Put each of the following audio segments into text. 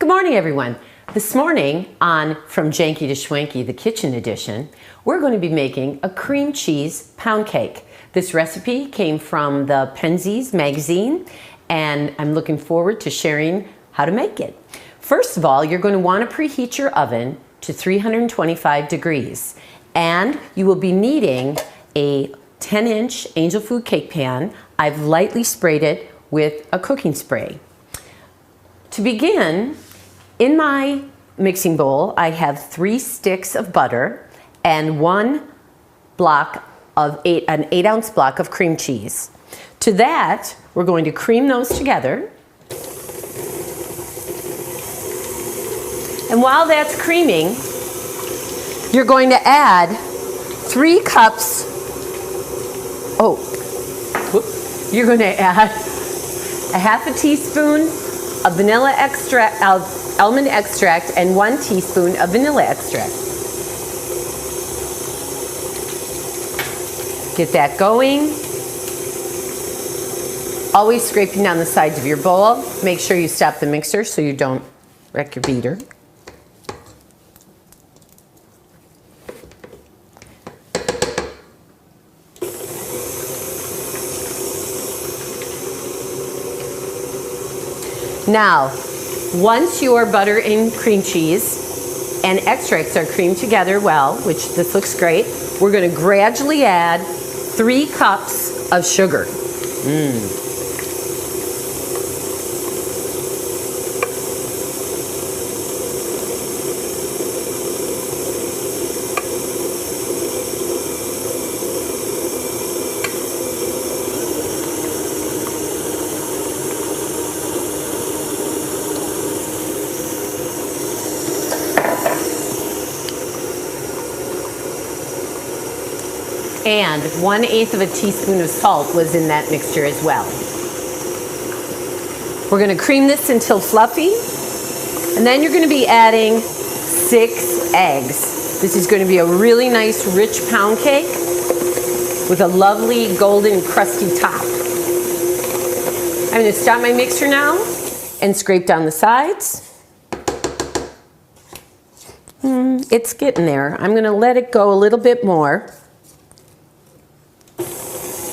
Good morning, everyone. This morning on From Janky to Schwanky, the kitchen edition, we're going to be making a cream cheese pound cake. This recipe came from the Penzies magazine, and I'm looking forward to sharing how to make it. First of all, you're going to want to preheat your oven to 325 degrees, and you will be needing a 10-inch Angel Food cake pan. I've lightly sprayed it with a cooking spray. To begin, in my mixing bowl, I have 3 sticks of butter and an 8-ounce block of cream cheese. To that, we're going to cream those together. And while that's creaming, you're going to add 3 cups. You're going to add a half a teaspoon of vanilla extract, almond extract, and 1 teaspoon of vanilla extract. Get that going. Always scraping down the sides of your bowl. Make sure you stop the mixer so you don't wreck your beater. Now, once your butter and cream cheese and extracts are creamed together well, which this looks great, we're going to gradually add 3 cups of sugar. And 1/8 of a teaspoon of salt was in that mixture as well. We're going to cream this until fluffy, and then you're going to be adding 6 eggs. This is going to be a really nice rich pound cake with a lovely golden crusty top. I'm going to stop my mixer now and scrape down the sides. It's getting there. I'm going to let it go a little bit more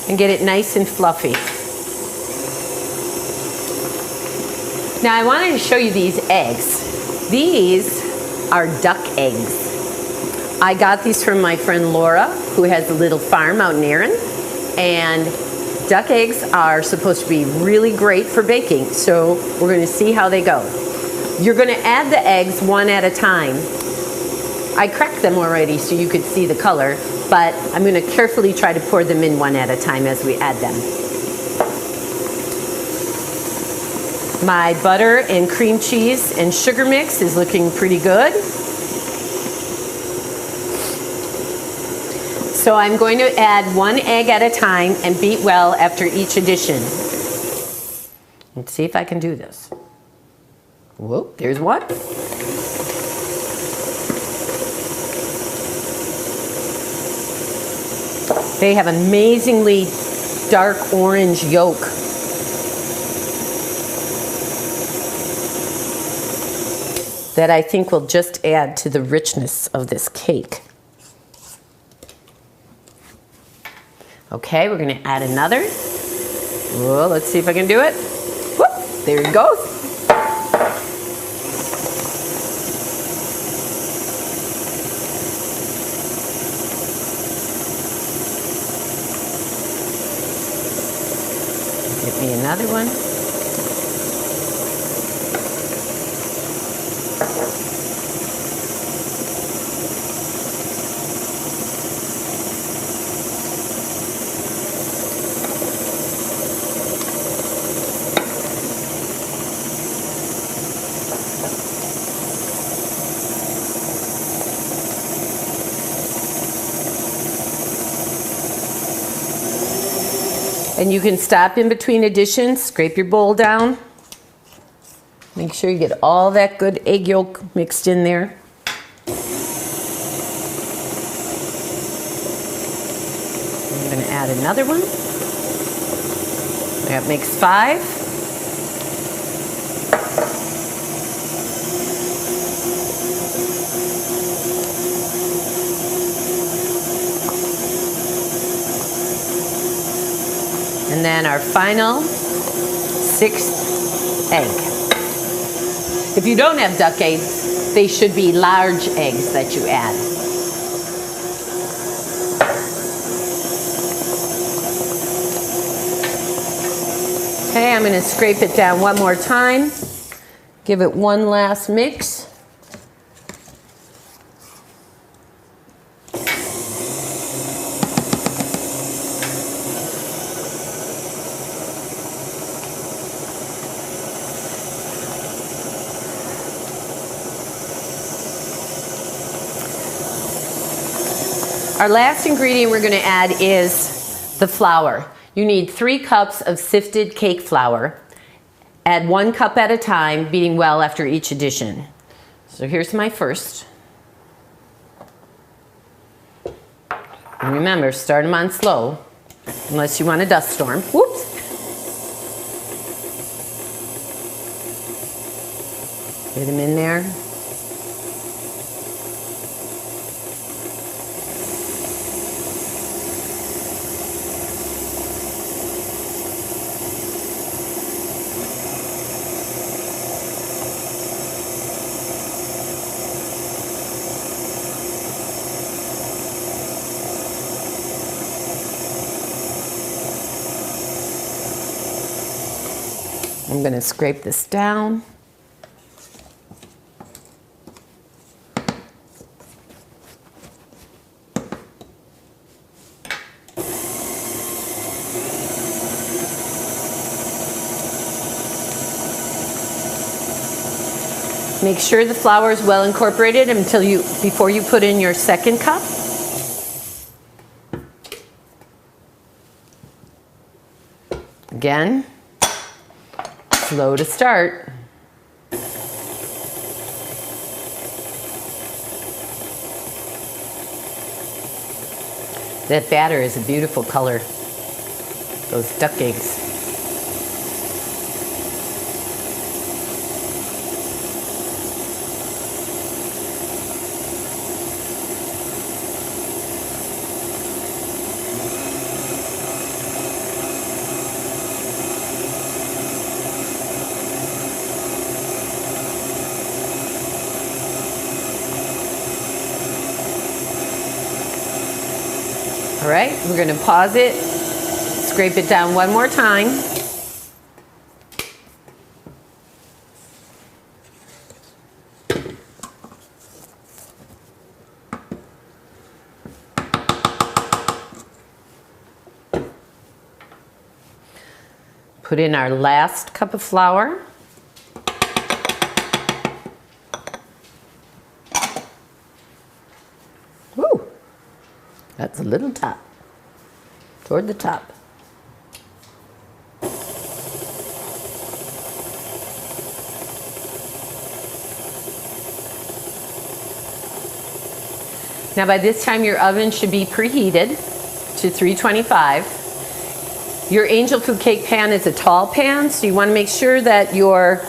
and get it nice and fluffy. Now I wanted to show you these eggs. These are duck eggs. I got these from my friend Laura, who has a little farm out in Erin, and duck eggs are supposed to be really great for baking, so we're going to see how they go. You're going to add the eggs one at a time. I cracked them already so you could see the color, but I'm going to carefully try to pour them in one at a time as we add them. My butter and cream cheese and sugar mix is looking pretty good. So I'm going to add 1 egg at a time and beat well after each addition. Let's see if I can do this. Whoa, there's one. They have amazingly dark orange yolk. That I think will just add to the richness of this cake. Okay, we're going to add another. Whoa, let's see if I can do it. Whoop, there it goes. Get me another one. And you can stop in between additions, scrape your bowl down. Make sure you get all that good egg yolk mixed in there. I'm going to add another one. That makes 5. then our final 6th egg. If you don't have duck eggs, they should be large eggs that you add. Okay, I'm going to scrape it down one more time. Give it one last mix. Our last ingredient we're going to add is the flour. You need 3 cups of sifted cake flour. Add 1 cup at a time, beating well after each addition. So here's my first. And remember, start them on slow, unless you want a dust storm. Whoops. Get them in there. I'm going to scrape this down. Make sure the flour is well incorporated before you put in your second cup. Again, slow to start. That batter is a beautiful color. Those duck eggs. All right, we're going to pause it, scrape it down one more time. Put in our last cup of flour. Woo! That's a little top, toward the top. Now by this time your oven should be preheated to 325. Your Angel Food cake pan is a tall pan, so you want to make sure that your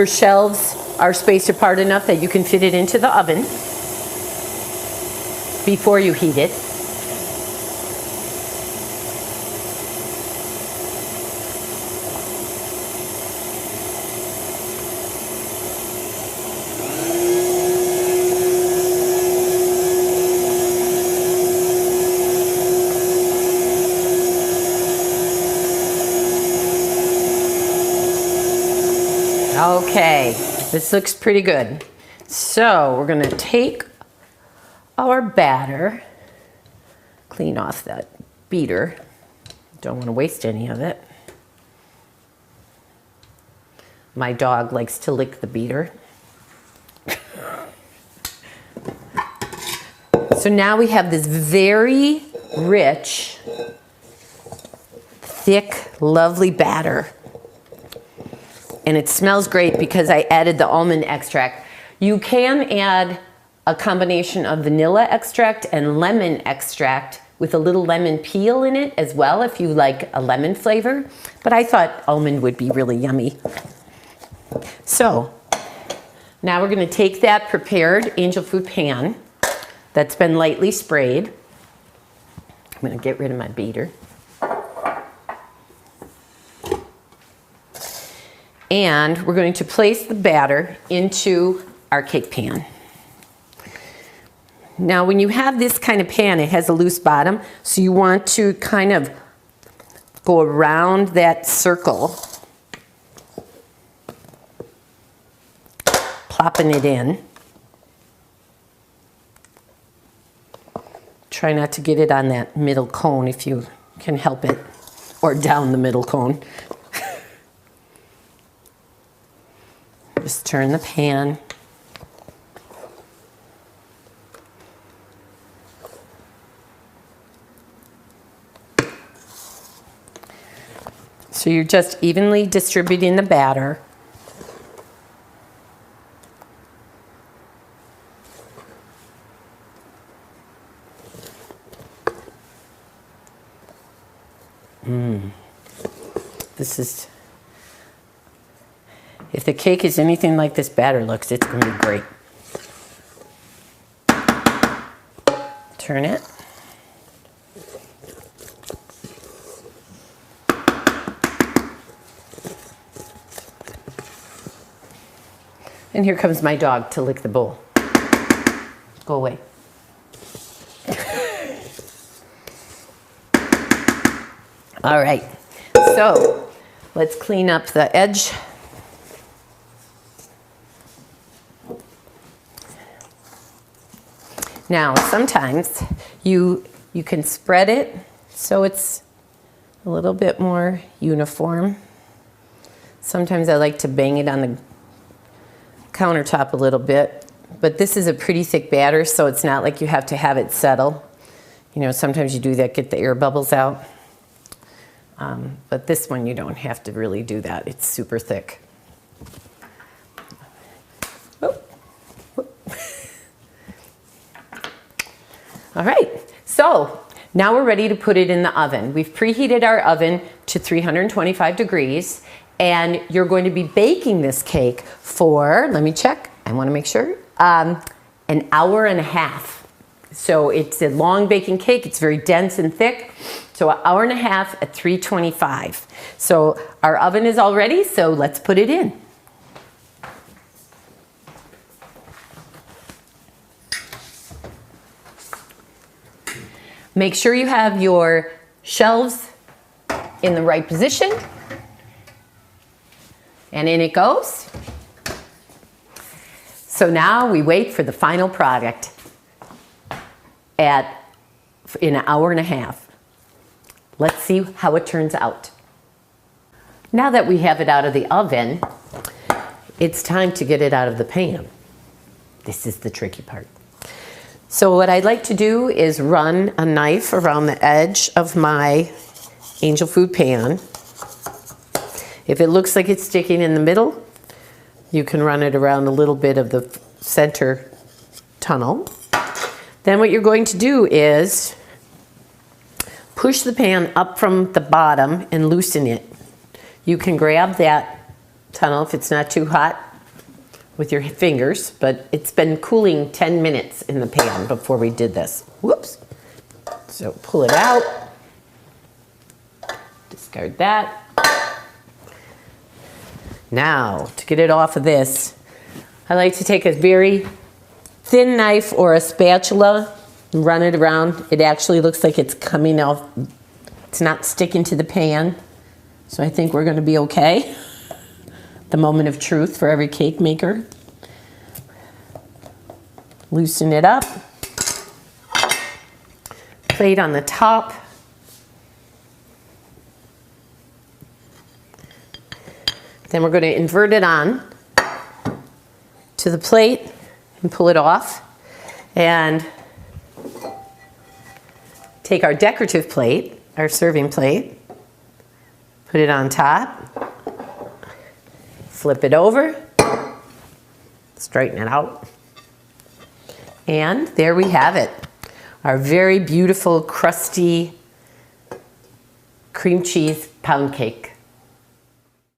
shelves are spaced apart enough that you can fit it into the oven before you heat it. Okay, this looks pretty good. So we're going to take our batter, clean off that beater. Don't want to waste any of it. My dog likes to lick the beater. So now we have this very rich, thick, lovely batter. And it smells great because I added the almond extract. You can add a combination of vanilla extract and lemon extract with a little lemon peel in it as well if you like a lemon flavor. But I thought almond would be really yummy. So now we're going to take that prepared Angel Food pan that's been lightly sprayed. I'm going to get rid of my beater. And we're going to place the batter into our cake pan. Now when you have this kind of pan, it has a loose bottom, so you want to kind of go around that circle, plopping it in. Try not to get it on that middle cone if you can help it, or down the middle cone. Just turn the pan. So you're just evenly distributing the batter. This is, if the cake is anything like this batter looks, it's going to be great. Turn it. And here comes my dog to lick the bowl. Go away. All right, so let's clean up the edge. Now, sometimes you can spread it so it's a little bit more uniform. Sometimes I like to bang it on the countertop a little bit, but this is a pretty thick batter, so it's not like you have to have it settle. You know, sometimes you do that, get the air bubbles out. But this one you don't have to really do that. It's super thick. Oh. All right, so now we're ready to put it in the oven. We've preheated our oven to 325 degrees, and you're going to be baking this cake for, let me check, I want to make sure, an hour and a half. So it's a long baking cake, it's very dense and thick. So an hour and a half at 325. So our oven is all ready, so let's put it in. Make sure you have your shelves in the right position. And in it goes. So now we wait for the final product in an hour and a half. Let's see how it turns out. Now that we have it out of the oven, it's time to get it out of the pan. This is the tricky part. So what I'd like to do is run a knife around the edge of my angel food pan. If it looks like it's sticking in the middle, you can run it around a little bit of the center tunnel. Then what you're going to do is push the pan up from the bottom and loosen it. You can grab that tunnel if it's not too hot with your fingers, but it's been cooling 10 minutes in the pan before we did this. Whoops. So pull it out. Discard that. Now, to get it off of this, I like to take a very thin knife or a spatula and run it around. It actually looks like it's coming off. It's not sticking to the pan. So I think we're going to be okay. The moment of truth for every cake maker. Loosen it up. Plate on the top. Then we're going to invert it on to the plate and pull it off. And take our decorative plate, our serving plate, put it on top, flip it over, straighten it out, and there we have it. Our very beautiful, crusty cream cheese pound cake.